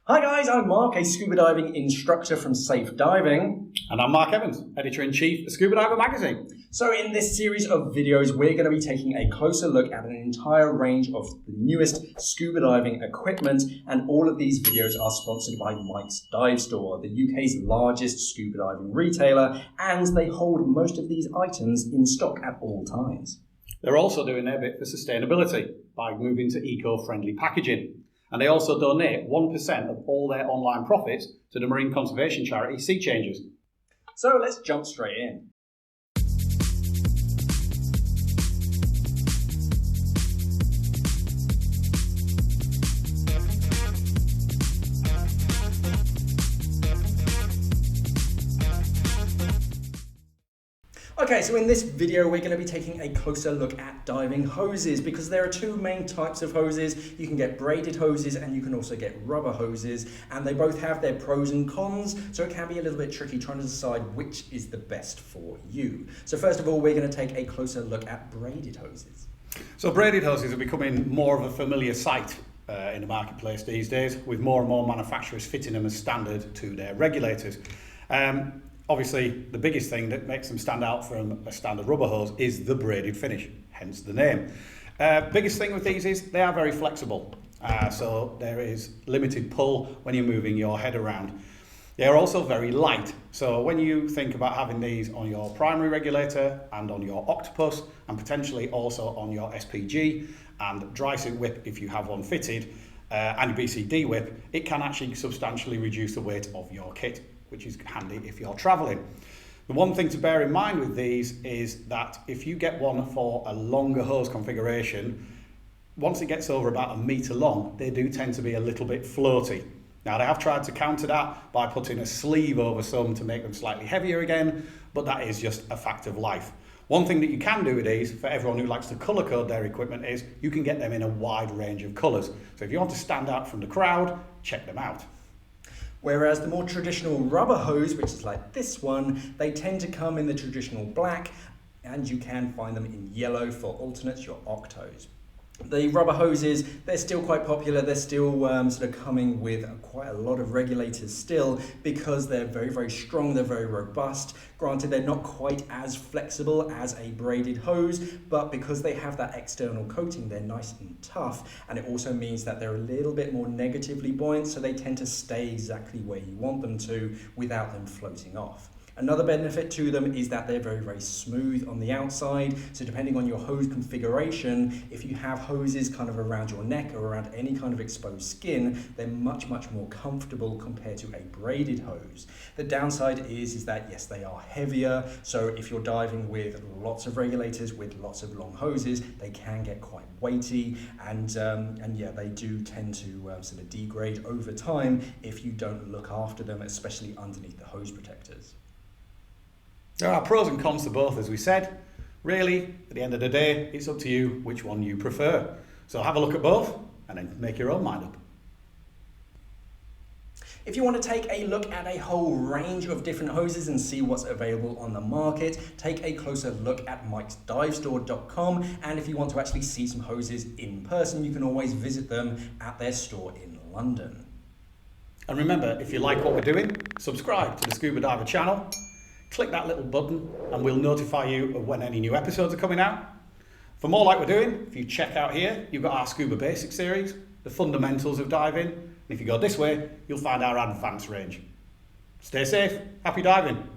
Hi guys, I'm Mark, a scuba diving instructor from Safe Diving. And I'm Mark Evans, Editor-in-Chief of Scuba Diver magazine. So in this series of videos, we're going to be taking a closer look at an entire range of the newest scuba diving equipment, and all of these videos are sponsored by Mike's Dive Store, the UK's largest scuba diving retailer, and they hold most of these items in stock at all times. They're also doing their bit for sustainability by moving to eco-friendly packaging. And they also donate 1% of all their online profits to the marine conservation charity Sea Changers. So let's jump straight in. Okay, so in this video we're going to be taking a closer look at diving hoses, because there are two main types of hoses. You can get braided hoses and you can also get rubber hoses, and they both have their pros and cons, so it can be a little bit tricky trying to decide which is the best for you. So first of all, we're going to take a closer look at braided hoses. So braided hoses are becoming more of a familiar sight in the marketplace these days, with more and more manufacturers fitting them as standard to their regulators. Obviously, the biggest thing that makes them stand out from a standard rubber hose is the braided finish, hence the name. Biggest thing with these is they are very flexible, so there is limited pull when you're moving your head around. They are also very light, so when you think about having these on your primary regulator and on your octopus, and potentially also on your SPG and dry suit whip if you have one fitted, and your BCD whip, it can actually substantially reduce the weight of your kit, which is handy if you're traveling. The one thing to bear in mind with these is that if you get one for a longer hose configuration, once it gets over about 1 metre long, they do tend to be a little bit floaty. Now, they have tried to counter that by putting a sleeve over some to make them slightly heavier again, but that is just a fact of life. One thing that you can do with these, for everyone who likes to colour code their equipment, is you can get them in a wide range of colours. So if you want to stand out from the crowd, check them out. Whereas the more traditional rubber hose, which is like this one, they tend to come in the traditional black, and you can find them in yellow for alternates, your octos. The rubber hoses, they're still quite popular. They're still sort of coming with quite a lot of regulators still, because they're very, very strong. They're very robust. Granted, they're not quite as flexible as a braided hose, but because they have that external coating, they're nice and tough. And it also means that they're a little bit more negatively buoyant, so they tend to stay exactly where you want them to without them floating off. Another benefit to them is that they're very, very smooth on the outside. So depending on your hose configuration, if you have hoses kind of around your neck or around any kind of exposed skin, they're much, much more comfortable compared to a braided hose. The downside is that, yes, they are heavier. So if you're diving with lots of regulators, with lots of long hoses, they can get quite weighty. And yeah, they do tend to sort of degrade over time if you don't look after them, especially underneath the hose protectors. There are pros and cons to both, as we said. Really, at the end of the day, it's up to you which one you prefer. So have a look at both and then make your own mind up. If you want to take a look at a whole range of different hoses and see what's available on the market, take a closer look at mikesdivestore.com. And if you want to actually see some hoses in person, you can always visit them at their store in London. And remember, if you like what we're doing, subscribe to the Scuba Diver channel. Click that little button and we'll notify you of when any new episodes are coming out. For more like we're doing, if you check out here, you've got our Scuba Basics series, the fundamentals of diving. And if you go this way, you'll find our advanced range. Stay safe, happy diving.